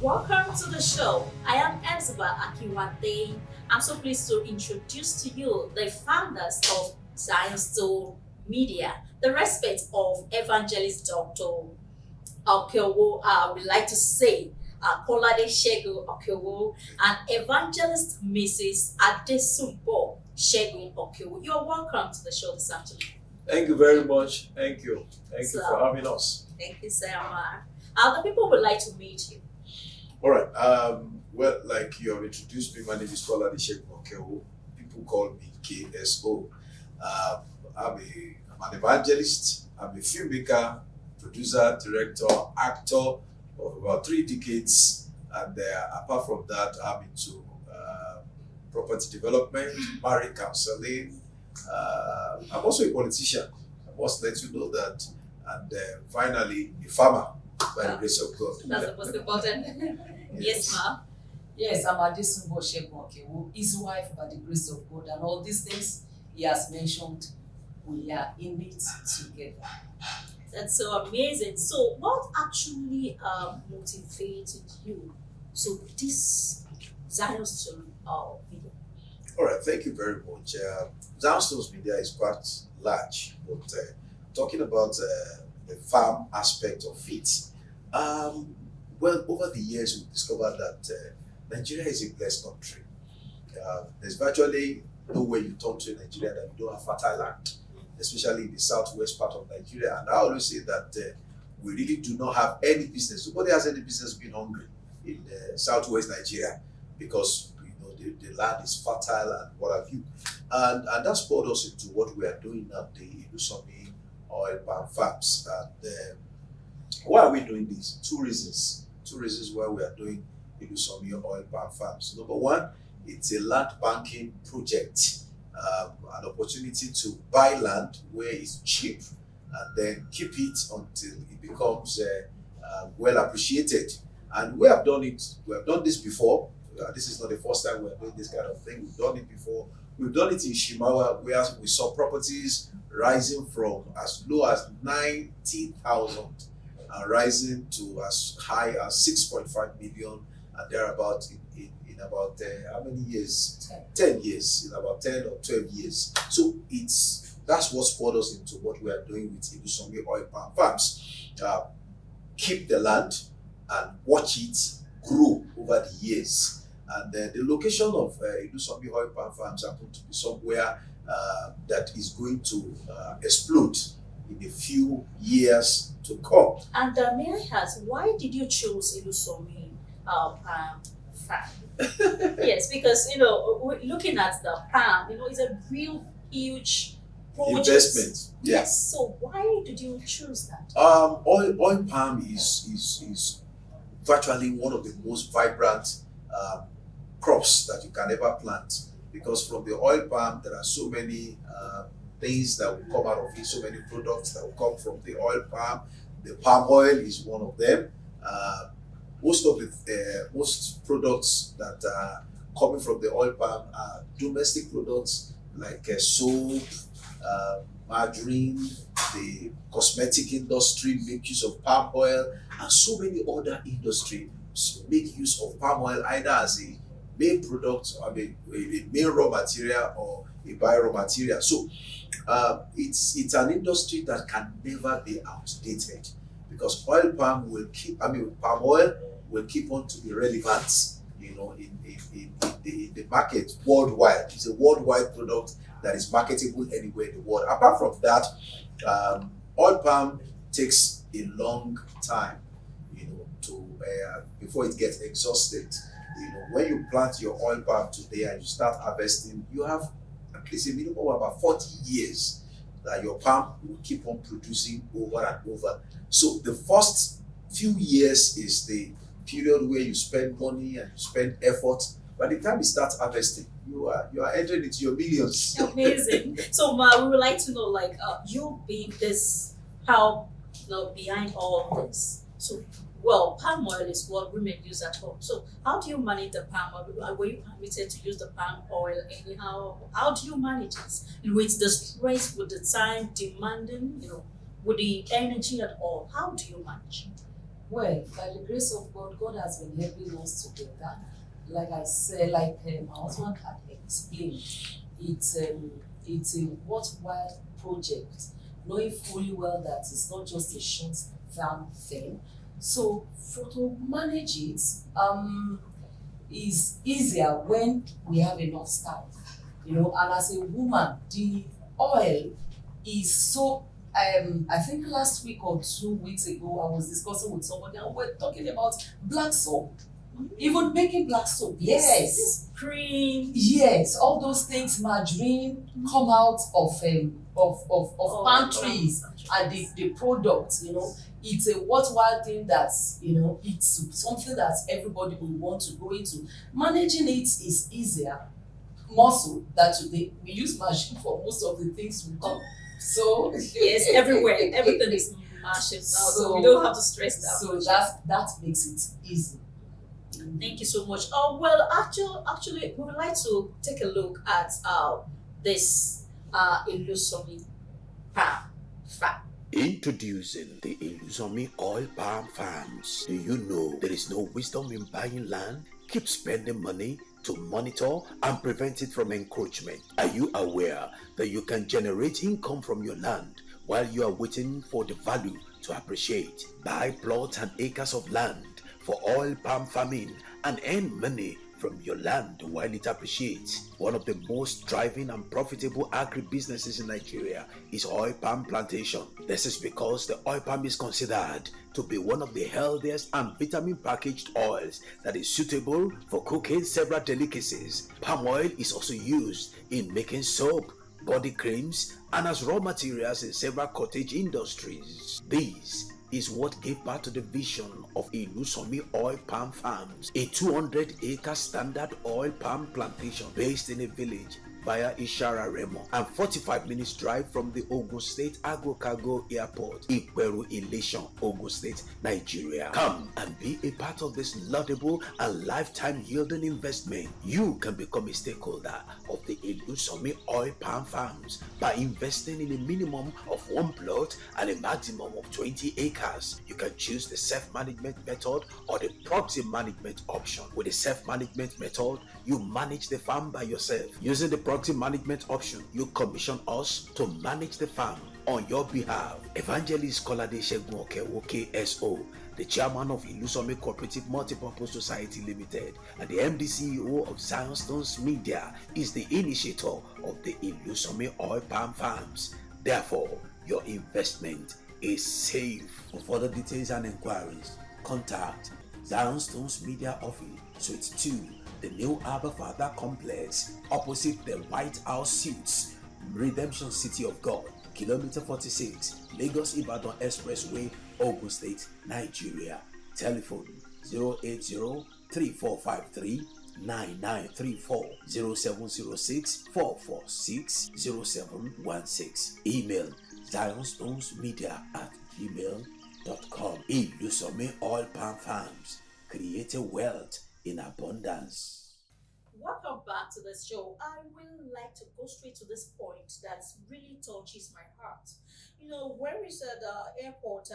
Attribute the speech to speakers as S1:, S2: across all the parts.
S1: Welcome to the show. I am Elzaba Akiwate. I'm so pleased to introduce to you the founders of Zion Media, the respect of Evangelist Dr. Okeowo, we like to say, Kolade Segun-Okeowo, and Evangelist Mrs. Adesumbo Segun-Okeowo. You're welcome to the show this afternoon.
S2: Thank you very much. Thank you. Thank you for having us.
S1: Thank you, Sarah. The people would like to meet you.
S2: All right. Well, like you have introduced me, my name is Kolade Segun-Okeowo. People call me KSO. I'm an evangelist. I'm a filmmaker, producer, director, actor of about 3 decades. And apart from that, I'm into property development, marriage counseling. I'm also a politician. I must let you know that. And finally, a farmer by the grace of God.
S1: That's the most important. Yes, ma'am.
S3: Yes, I'm Adesumbo Segun-Okeowo, his wife by the grace of God, and all these things he has mentioned, we are in it together.
S1: That's so amazing. So, what actually motivated you to this Zion video?
S2: All right, thank you very much. Zion Media is quite large, but talking about the farm aspect of it, well, over the years, we've discovered that Nigeria is a blessed country. There's virtually no way you turn to Nigeria that you don't have fertile land, especially in the southwest part of Nigeria. And I always say that we really do not have any business. Nobody has any business being hungry in southwest Nigeria because the land is fertile and what have you. And that brought us into what we are doing now, the Ilusanmi oil palm farms. And why are we doing this? Two reasons why we are doing Ilusanmi oil palm farms. Number one, it's a land banking project, an opportunity to buy land where it's cheap and then keep it until it becomes well appreciated. And we have done it. We have done this before. This is not the first time we're doing this kind of thing. We've done it before. We've done it in Shimawa, where we saw properties rising from as low as 90,000 and rising to as high as 6.5 million and thereabout in about how many years? 10 years, in about 10 or 12 years. So that's what spurred us into what we are doing with Ilusanmi oil palm farms. Keep the land and watch it grow over the years. And the location of Ilusanmi oil palm farms happen to be somewhere that is going to explode in a few years to come.
S1: And may I ask, why did you choose Ilusanmi palm farm? Yes, because looking at the palm, it's a real huge project.
S2: Investment. Yeah.
S1: Yes. So why did you choose that?
S2: Oil palm is virtually one of the most vibrant crops that you can ever plant, because from the oil palm there are so many things that will come out of it, so many products that will come from the oil palm. The palm oil is one of them. Most products that are coming from the oil palm are domestic products like soap, margarine. The cosmetic industry make use of palm oil, and so many other industries make use of palm oil either as a main product, a main raw material, or a bio raw material. So it's an industry that can never be outdated, because palm oil will keep on to be relevant, in the market worldwide. It's a worldwide product that is marketable anywhere in the world. Apart from that, oil palm takes a long time, before it gets exhausted. When you plant your oil palm today and you start harvesting, you have at least a minimum of about 40 years that your palm will keep on producing over and over. So the first few years is the period where you spend money and you spend effort. By the time you start harvesting, you are entering into your millions.
S1: Amazing. So we would like to know, you being this help behind all this. So, palm oil is what women use at home. So how do you manage the palm oil? Were you permitted to use the palm oil anyhow? How do you manage it? With the stress, with the time demanding, with the energy at all, how do you manage?
S3: Well, by the grace of God, God has been helping us together. Like I said, my husband had explained, it's a worthwhile project, knowing fully well that it's not just a short-term thing. So for to manage it is easier when we have enough staff, and as a woman, the oil is so I think last week or 2 weeks ago, I was discussing with somebody and we're talking about black soap. Even making black soap, yes.
S1: Cream.
S3: Yes, all those things, margarine, come out of palm trees and the product, it's a worthwhile thing that, it's something that everybody will want to go into. Managing it is easier, more so that today we use machine for most of the things we do. So
S1: Yes, everywhere. Everything is machine now, so we
S3: So-
S1: don't have to stress that.
S3: so
S1: much.
S3: that makes it easy.
S1: Thank you so much. Oh well, actually, we would like to take a look at this Ilusanmi palm farm.
S4: Introducing the Ilusanmi Oil Palm Farms. Do you know there is no wisdom in buying land? Keep spending money to monitor and prevent it from encroachment. Are you aware that you can generate income from your land while you are waiting for the value to appreciate? Buy plots and acres of land for oil palm farming and earn money from your land while it appreciates. One of the most thriving and profitable agri-businesses in Nigeria is oil palm plantation. This is because the oil palm is considered to be one of the healthiest and vitamin packaged oils that is suitable for cooking several delicacies. Palm oil is also used in making soap, body creams, and as raw materials in several cottage industries. This is what gave birth to the vision of Ilusanmi Oil Palm Farms, a 200-acre standard oil palm plantation based in a village via Ishara Remo and 45 minutes drive from the Ogun State Agro-Cargo Airport, Iperu Ileshan, Ogun State, Nigeria. Come and be a part of this laudable and lifetime yielding investment. You can become a stakeholder of the Ilusanmi Oil Palm Farms by investing in a minimum of 1 plot and a maximum of 20 acres. You can choose the self-management method or the property management option. With the self-management method, you manage the farm by yourself. Using the property management option, you commission us to manage the farm on your behalf. Evangelist Kolade Segun-Okeowo, KSO, the chairman of Ilusanmi Cooperative Multipurpose Society Limited and the MD CEO of Zion Stones Media, is the initiator of the Ilusanmi Oil Palm Farms. Therefore, your investment is safe. For further details and inquiries, contact Zion Stones Media Office, Suite 2, the New Abba Father Complex, opposite the White House Suites, Redemption City of God, Kilometer 46, Lagos Ibadan Expressway, Ogun State, Nigeria. Telephone 080-3453-9934, 0706-446-0716. Email zionstonesmedia@gmail.com. Ilusanmi Oil Palm Farms, create a wealth in abundance.
S1: Welcome back to the show. I will like to go straight to this point that really touches my heart. Where is the airport,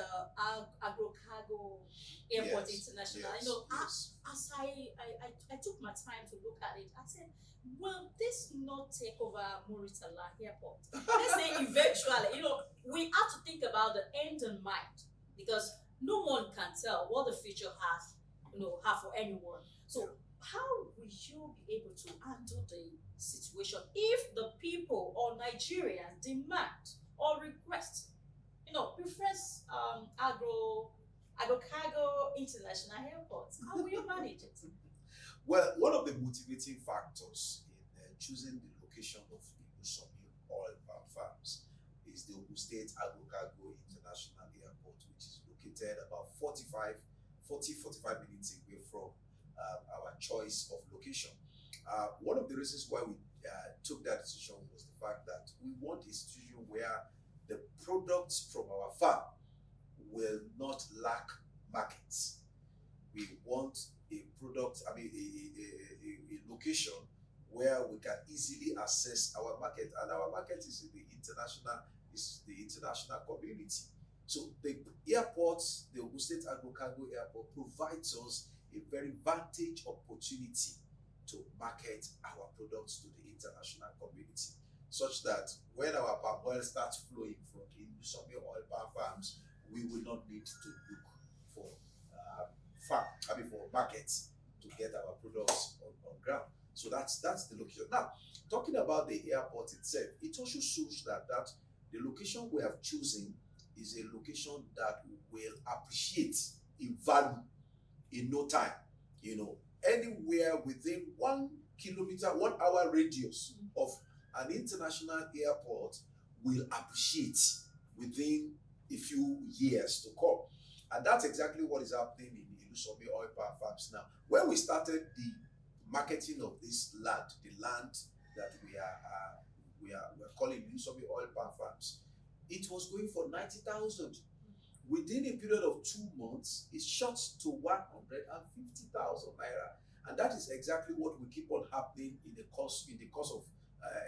S1: Agro Cargo Airport
S2: Yes,
S1: International?
S2: yes, yes.
S1: As I took my time to look at it, I said, will this not take over Muritala Airport? Let's say eventually, we have to think about the end in mind because no one can tell what the future has, have for anyone. So how will you be able to handle the situation if the people or Nigerians demand or request, preference agro cargo international airports? How will you manage it?
S2: Well, one of the motivating factors in choosing the location of Ilusanmi Oil Palm Farms is the Ogun State Agro-Cargo International Airport, which is located about 45 minutes away from our choice of location. One of the reasons why we took that decision was the fact that we want a situation where the products from our farm will not lack markets. We want a product, a location where we can easily access our market, and our market is the international community. So the airport, the Ogun State Agro Cargo Airport, provides us a very vantage opportunity to market our products to the international community, such that when our palm oil starts flowing from the Ilusanmi oil palm farms, we will not need to look for for markets to get our products on ground. So that's the location. Now, talking about the airport itself, it also shows that the location we have chosen is a location that will appreciate in value in no time. Anywhere within 1 kilometer, 1 hour radius of an international airport will appreciate within a few years to come. And that's exactly what is happening in Ilusanmi oil palm farms now. When we started the marketing of this land, the land that we're calling Ilusanmi oil palm farms, it was going for 90,000. Within a period of 2 months, it shot to 150,000 naira, and that is exactly what will keep on happening in the course of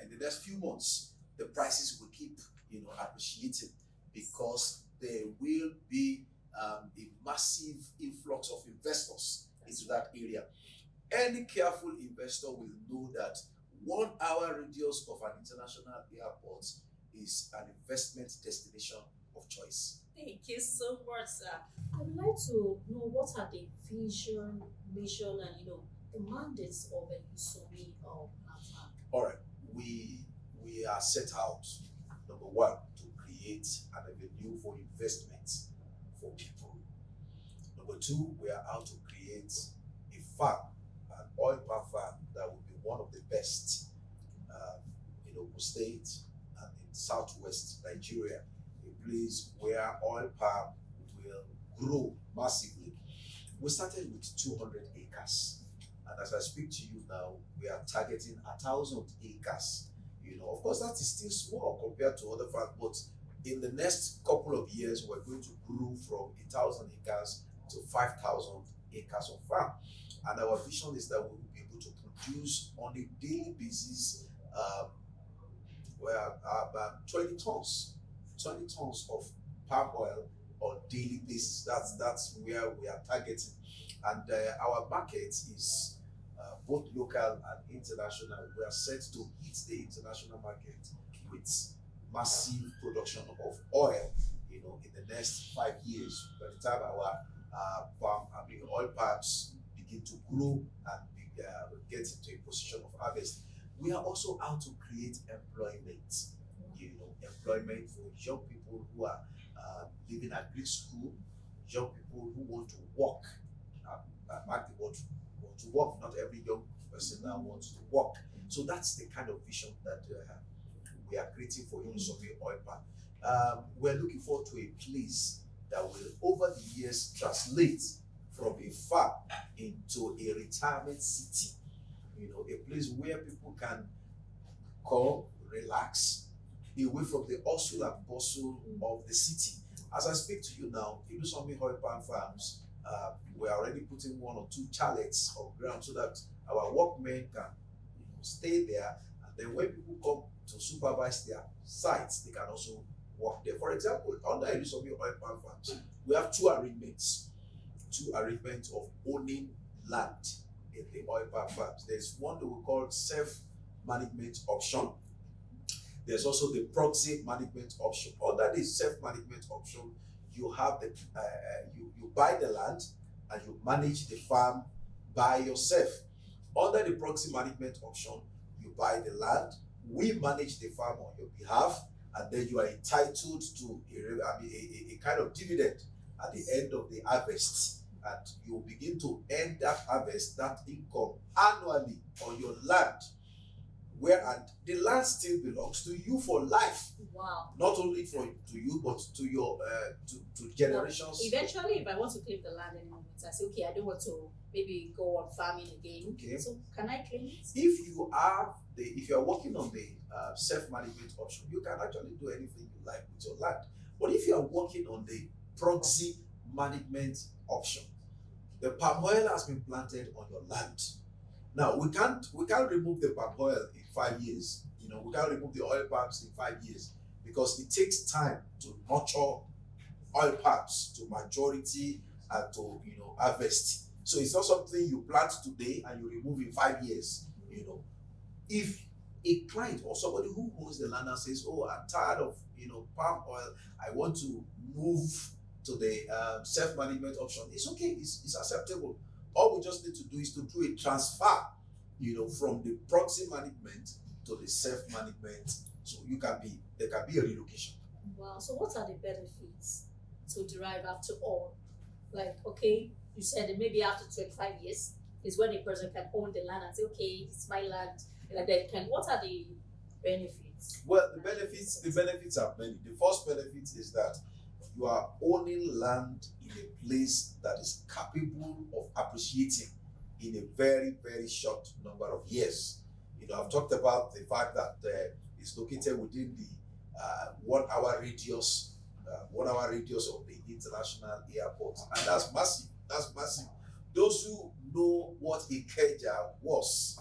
S2: in the next few months. The prices will keep appreciating, because there will be a massive influx of investors into that area. Any careful investor will know that 1 hour radius of an international airport is an investment destination of choice.
S1: Thank you so much, sir. I would like to know what are the vision, mission, and the mandates of a Ilusanmi platform.
S2: All right, we are set out, number one, to create an avenue for investment for people. Number two, we are out to create a farm, an oil palm farm that will be one of the best in Ogun State and in southwest Nigeria, a place where oil palm will grow massively. We started with 200 acres, and as I speak to you now, we are targeting 1,000 acres. Of course, that is still small compared to other farms, but in the next couple of years, we're going to grow from 1,000 acres to 5,000 acres of farm. And our vision is that we will be able to produce on a daily basis about 20 tons of palm oil on daily basis. That's where we are targeting. And our market is both local and international. We are set to hit the international market with massive production of oil, in the next 5 years. By the time our oil palms begin to grow and get into a position of harvest, we are also out to create employment. Employment for young people who are leaving agri school, young people who want to work. Want to work. Not every young person now wants to work. So that's the kind of vision that we are creating for Ilusanmi oil palm. We're looking forward to a place that will, over the years, translate from a farm into a retirement city. A place where people can come, relax, away from the hustle and bustle of the city. As I speak to you now, Ilusanmi oil palm farms, we're already putting 1 or 2 chalets on ground so that our workmen can stay there, and then when people come to supervise their sites, they can also work there. For example, under Ilusanmi oil palm farms, we have 2 arrangements of owning land in the oil palm farms. There's one that we call self-management option. There's also the proxy management option. Under the self-management option, you have you buy the land and you manage the farm by yourself. Under the proxy management option, you buy the land, we manage the farm on your behalf, and then you are entitled to a kind of dividend at the end of the harvest, and you begin to earn that harvest, that income annually on your land, and the land still belongs to you for life.
S1: Wow.
S2: Not only to you, but to your to generations.
S1: Eventually, if I want to claim the land any moment, I say, okay, I don't want to maybe go on farming again.
S2: Okay.
S1: So can I claim it?
S2: If you are working on the self-management option, you can actually do anything you like with your land. But if you are working on the proxy management option, the palm oil has been planted on your land. Now we can't remove the palm oil in 5 years. We can't remove the oil palms in 5 years, because it takes time to nurture oil palms to maturity and to harvest. So it's not something you plant today and you remove in 5 years. If a client or somebody who owns the land and says, "Oh, I'm tired of palm oil, I want to move to the self-management option," it's okay, it's acceptable. All we just need to do is to do a transfer, from the proxy management to the self-management. So there can be a relocation.
S1: Wow. So what are the benefits to derive after all? Like, okay, you said that maybe after 25 years is when a person can own the land and say, okay, it's my land. Like they can. What are the benefits?
S2: Well, the benefits are many. The first benefit is that you are owning land in a place that is capable of appreciating in a very, very short number of years. I've talked about the fact that it's located within the 1 hour radius, of the international airport, and that's massive. That's massive. Those who know what Ikeja was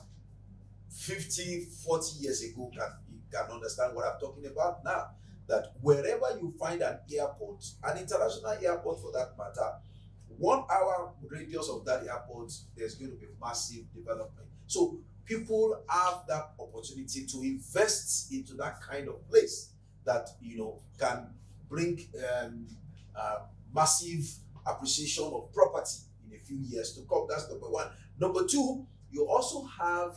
S2: 50-40 years ago can understand what I'm talking about now. That wherever you find an airport, an international airport for that matter, 1 hour radius of that airport, there's going to be massive development. So people have that opportunity to invest into that kind of place that can bring massive appreciation of property in a few years to come. That's number one. Number two, you also have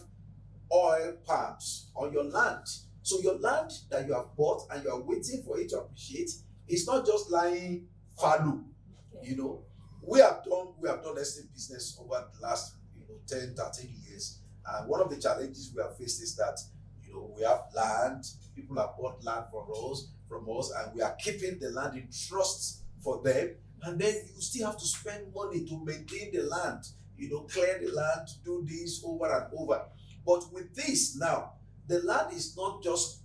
S2: oil palms on your land. So your land that you have bought and you are waiting for it to appreciate is not just lying fallow.
S1: Okay.
S2: We have done estate business over the last 10, 13 years. And one of the challenges we have faced is that we have land, people have bought land from us, and we are keeping the land in trust for them. And then you still have to spend money to maintain the land, clear the land, do this over and over. But with this now, the land is not just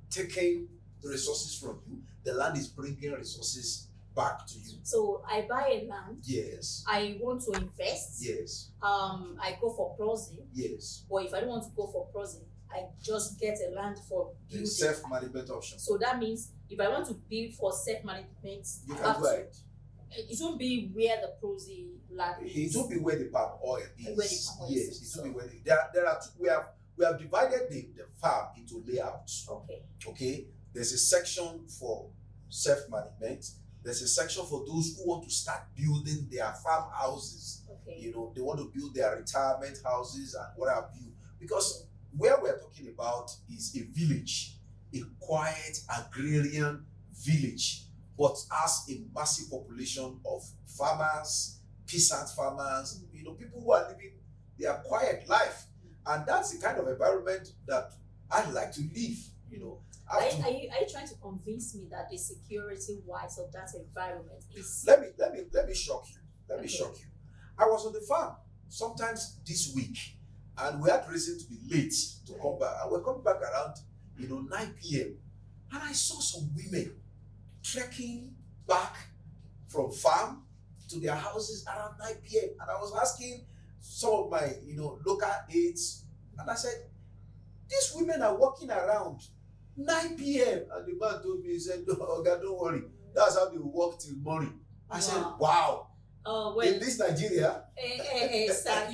S2: taking the resources from you. The land is bringing resources back to you.
S1: So I buy a land.
S2: Yes.
S1: I want to invest.
S2: Yes.
S1: I go for prosing.
S2: Yes.
S1: Or if I don't want to go for prosing, I just get a land for building.
S2: The self-management option.
S1: So that means if I want to build for self-management,
S2: You can go ahead.
S1: It won't be where the prosy land is.
S2: It will be where the palm oil is.
S1: Where the palm oil
S2: yes,
S1: is.
S2: it will be where there are two, we have divided the farm into layouts.
S1: Okay.
S2: Okay. There's a section for self-management. There's a section for those who want to start building their farmhouses.
S1: Okay.
S2: They want to build their retirement houses and what have you. Because where we're talking about is a village, a quiet agrarian village, but has a massive population of farmers, peasant farmers, people who are living their quiet life. And that's the kind of environment that I like to live,
S1: Are you trying to convince me that the security wise of that environment is?
S2: Let me shock you.
S1: Okay.
S2: Shock you. I was on the farm sometimes this week, and we had reason to be late to come back. And we're coming back around 9 p.m. And I saw some women trekking back from farm to their houses around 9 p.m. And I was asking some of my local aides, and I said, these women are walking around 9 p.m. And the man told me, he said, "Oh God, don't worry. That's how they walk till morning." I said, wow. In this Nigeria.
S1: Sir,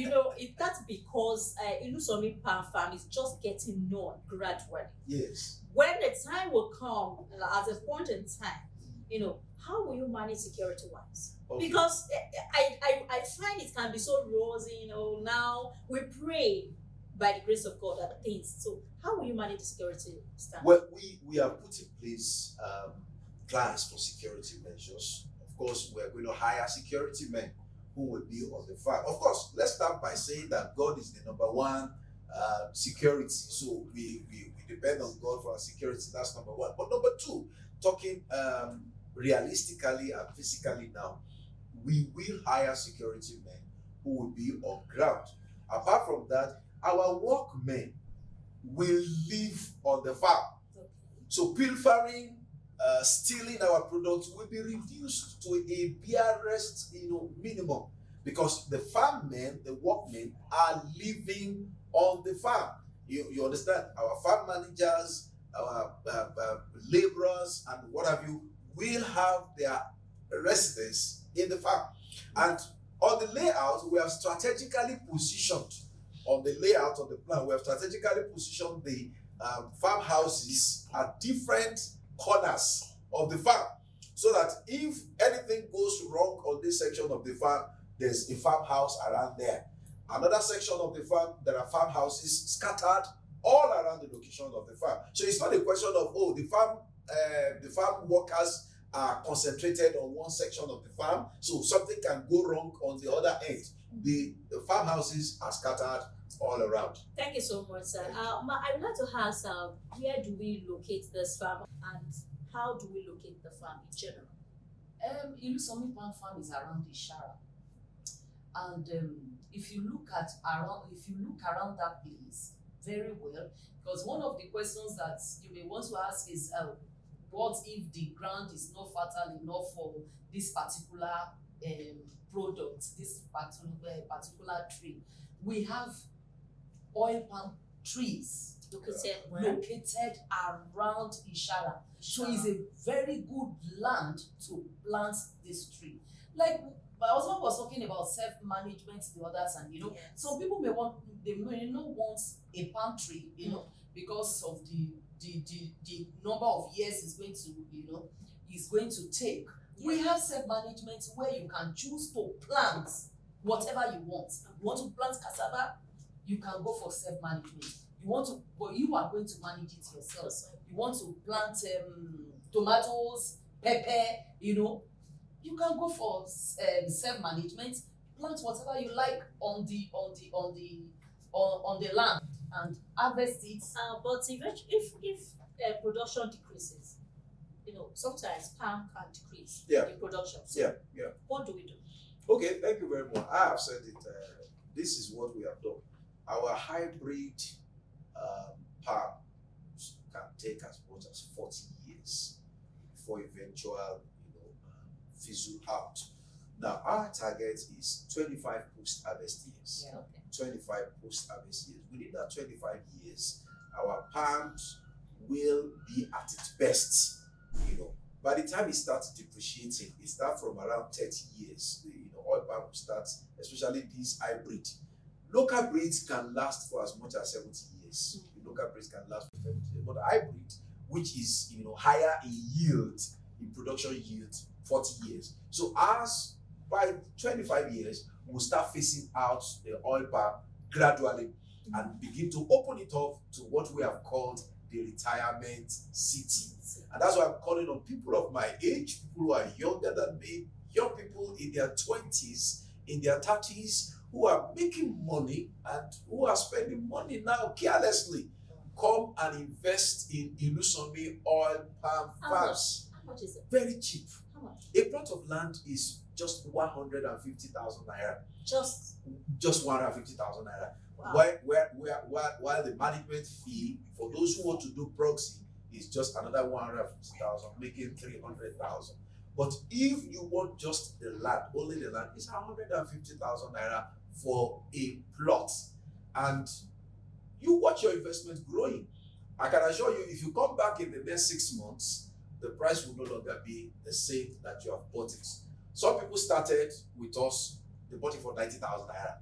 S1: that's because Ilusanmi Palm Farm is just getting known gradually.
S2: Yes.
S1: When the time will come, at a point in time, how will you manage security wise?
S2: Okay.
S1: Because I find it can be so rosy, now we pray by the grace of God at things. So how will you manage the security standard?
S2: Well, we have put in place plans for security measures. Of course, we're going to hire security men who will be on the farm. Of course, let's start by saying that God is the number one security. So we depend on God for our security. That's number one. But number two, talking realistically and physically now, we will hire security men who will be on ground. Apart from that, our workmen will live on the farm.
S1: Okay.
S2: So pilfering, stealing our products will be reduced to a bare rest, minimum, because the farmmen, the workmen are living on the farm. You understand? Our farm managers, our laborers, and what have you, will have their residence in the farm. And on the layout, we have strategically positioned, on the layout of the plan, we have strategically positioned the farmhouses at different corners of the farm, so that if anything goes wrong on this section of the farm, there's a farmhouse around there. Another section of the farm, there are farmhouses scattered all around the location of the farm. So it's not a question of, oh, the farm workers are concentrated on one section of the farm, so something can go wrong on the other end. The farmhouses are scattered all around.
S1: Thank you so much, sir. I would like to ask, where do we locate this farm, and how do we locate the farm in general?
S3: Ilusanmi Palm Farm is around Ishara, and if you look around that place very well, because one of the questions that you may want to ask is, what if the ground is not fertile enough for this particular product, this particular tree? We have oil palm trees located around Ishara. So it's a very good land to plant this tree. Like my husband was talking about self-management the other time,
S1: Yes.
S3: some people may not want a palm tree, because of the number of years it's going to take. We have self-management where you can choose to plant whatever you want. You want to plant cassava, you can go for self-management. But you are going to manage it yourself. You want to plant tomatoes, pepper, you can go for self-management. Plant whatever you like on the land and harvest it.
S1: But if production decreases, sometimes palm can decrease in production. So what do we do?
S2: Okay, thank you very much. I have said it. This is what we have done. Our hybrid palm can take as much as 40 years before eventual, fizzle out. Now, our target is 25 post-harvest years.
S3: Yeah, okay.
S2: 25 post-harvest years. Within that 25 years, our palms will be at its best. By the time it starts depreciating, it starts from around 30 years. Oil palm will start, especially these hybrid. Local breeds can last for as much as 70 years. The local breeds can last for 70 years. But hybrid, which is higher in yield, in production yield, 40 years. So as by 25 years, we'll start phasing out the oil palm gradually and begin to open it up to what we have called the retirement city. And that's why I'm calling on people of my age, people who are younger than me, young people in their 20s, in their 30s, who are making money and who are spending money now carelessly. Come and invest in Ilusanmi oil palm farms.
S1: How much is it?
S2: Very cheap.
S1: How much?
S2: A plot of land is just 150,000 naira.
S1: Just
S2: 150,000 naira.
S1: wow.
S2: While the management fee for those who want to do proxy is just another 150,000, making 300,000. But if you want just the land, only the land, is 150,000 naira for a plot. And you watch your investment growing. I can assure you, if you come back in the next 6 months, the price will no longer be the same that you have bought it. Some people started with us, they bought it for 90,000 naira.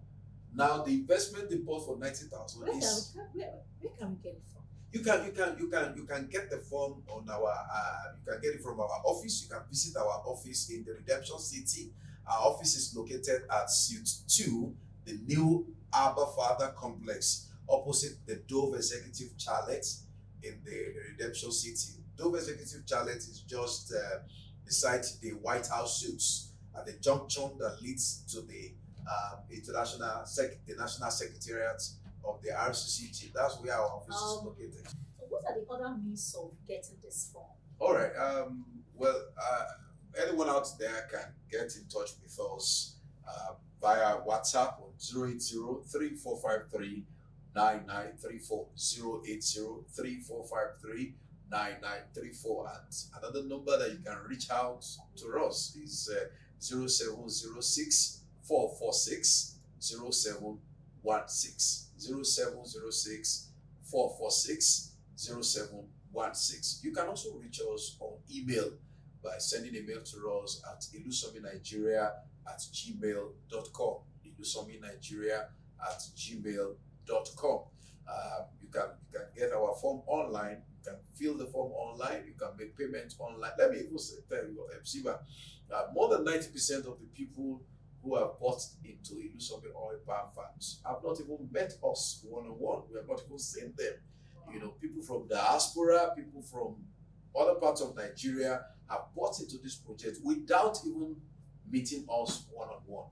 S2: Now the investment they bought for 90,000 is.
S1: Where can we get it from?
S2: You can get the form on our. You can get it from our office. You can visit our office in the Redemption City. Our office is located at Suite 2, the new Abba Father complex, opposite the Dove Executive Chalet in the Redemption City. Dove Executive Chalet is just beside the White House suites at the junction that leads to the National Secretariat of the RCCG. That's where our office is located.
S1: So what are the other means of getting this form?
S2: All right. Anyone out there can get in touch with us via WhatsApp on 080-3453-9934. 080-3453-9934. And another number that you can reach out to us is 0706 446 0716. 0706 446 0716. You can also reach us on email by sending a mail to us at ilusaminigeria@gmail.com. ilusaminigeria@gmail.com. You can get our form online. You can fill the form online. You can make payments online. Let me even tell you, Siba, more than 90% of the people who have bought into Ilusanmi oil palm farms have not even met us one-on-one. We have not even seen them. People from diaspora, people from other parts of Nigeria have bought into this project without even meeting us one-on-one.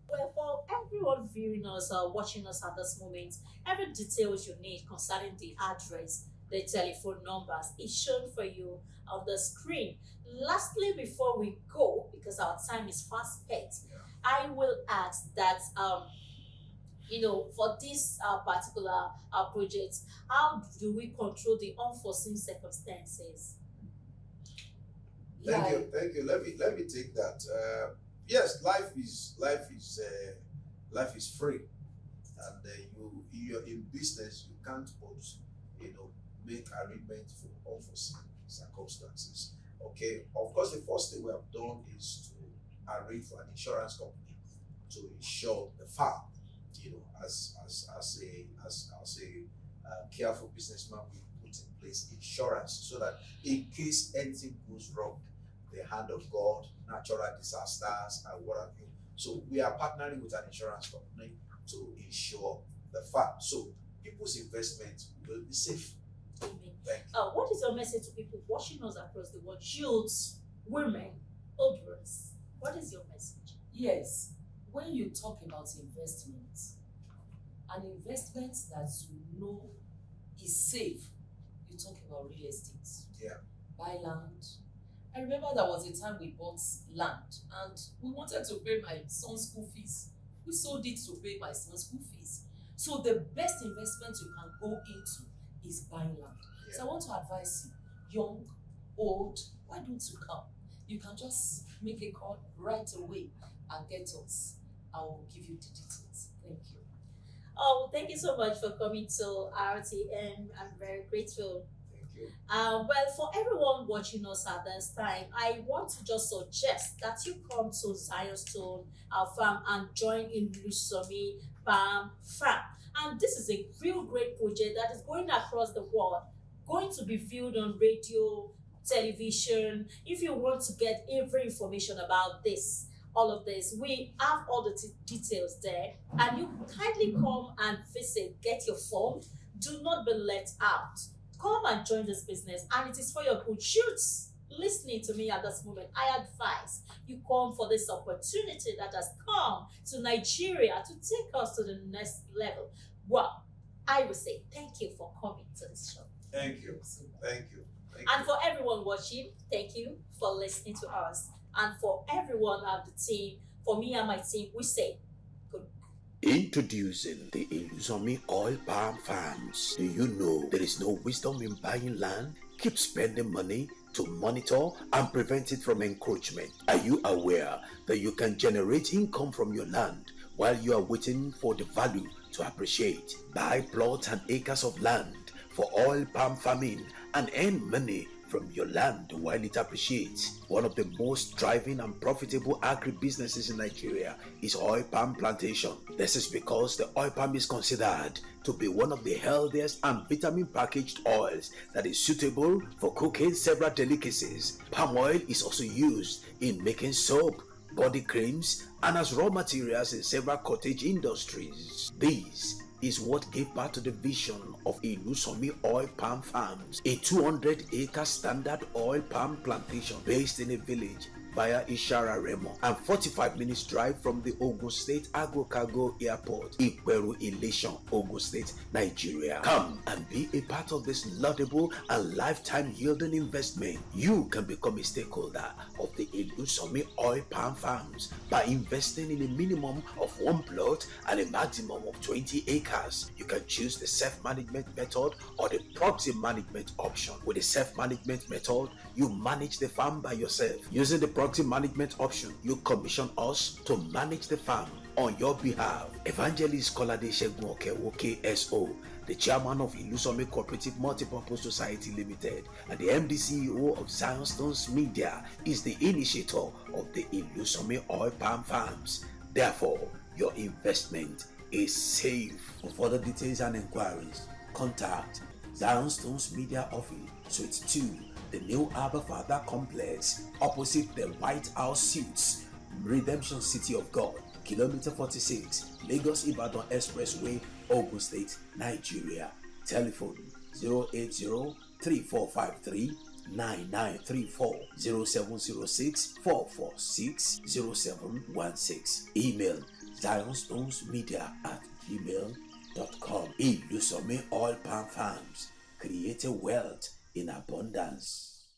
S1: Well, for everyone viewing us or watching us at this moment, every details you need concerning the address, the telephone numbers is shown for you on the screen. Lastly, before we go, because our time is fast spent, I will ask that for this particular project, how do we control the unforeseen circumstances?
S2: Thank you. Let me take that. Yes, life is free, and you're in business. You can't but make arrangements for unforeseen circumstances. Okay, of course, the first thing we have done is to arrange for an insurance company to insure the farm. As a careful businessman, we put in place insurance so that in case anything goes wrong, the hand of God, natural disasters, and what have you. So we are partnering with an insurance company to insure the farm. So people's investment will be safe.
S1: Amen.
S2: Thank you.
S1: What is your message to people watching us across the world? Youths, women, old ones. What is your message?
S3: Yes, when you talk about investment, an investment that is safe, you talk about real estate.
S2: Yeah.
S3: Buy land. I remember there was a time we bought land and we wanted to pay my son's school fees. We sold it to pay my son's school fees. So the best investment you can go into is buying land.
S2: Yeah.
S3: So I want to advise you, young, old, why don't you come? You can just make a call right away and get us. I will give you the details. Thank you.
S1: Oh, thank you so much for coming to RTM. I'm very grateful.
S2: Thank you.
S1: Well, for everyone watching us at this time, I want to just suggest that you come to Zion Stone, our farm, and join in Ilusanmi Palm Farm. And this is a real great project that is going across the world, going to be viewed on radio, television. If you want to get every information about this, all of this, we have all the details there, and you kindly come and visit, get your form. Do not be left out. Come and join this business, and it is for your good. Shoots listening to me at this moment, I advise you come for this opportunity that has come to Nigeria to take us to the next level. Well, I will say thank you for coming to this show.
S2: Thank you. Thank you.
S1: And for everyone watching, thank you for listening to us. And for everyone of the team, for me and my team, we say good.
S4: Introducing the Ilusanmi Oil Palm Farms. Do you know there is no wisdom in buying land? Keep spending money to monitor and prevent it from encroachment. Are you aware that you can generate income from your land while you are waiting for the value to appreciate? Buy plots and acres of land for oil palm farming and earn money from your land while it appreciates. One of the most thriving and profitable agri-businesses in Nigeria is oil palm plantation. This is because the oil palm is considered to be one of the healthiest and vitamin-packaged oils that is suitable for cooking several delicacies. Palm oil is also used in making soap, body creams, and as raw materials in several cottage industries. This is what gave birth to the vision of Ilusanmi Oil Palm Farms, a 200-acre standard oil palm plantation based in a village via Ishara Remo and 45 minutes drive from the Ogun State Agro-Cargo Airport, Iperu Ileshan, Ogun State, Nigeria. Come and be a part of this laudable and lifetime yielding investment. You can become a stakeholder of the Ilusanmi Oil Palm Farms by investing in a minimum of 1 plot and a maximum of 20 acres. You can choose the self-management method or the property management option. With the self-management method, you manage the farm by yourself. Using the property management option, you commission us to manage the farm on your behalf. Evangelist Kolade Segun-Okeowo, KSO, the chairman of Ilusanmi Cooperative Multipurpose Society Limited, and the MD CEO of Zion Stones Media, is the initiator of the Ilusanmi Oil Palm Farms. Therefore, your investment is safe. For further details and inquiries, contact Zion Stones Media Office, Suite 2, the New Abba Father Complex, opposite the White House Suites, Redemption City of God, Kilometer 46, Lagos Ibadan Expressway, Ogun State, Nigeria. Telephone 080-3453-9934, 0706-446-0716. Email zionstonesmedia@gmail.com. Ilusanmi Oil Palm Farms, create a wealth in abundance.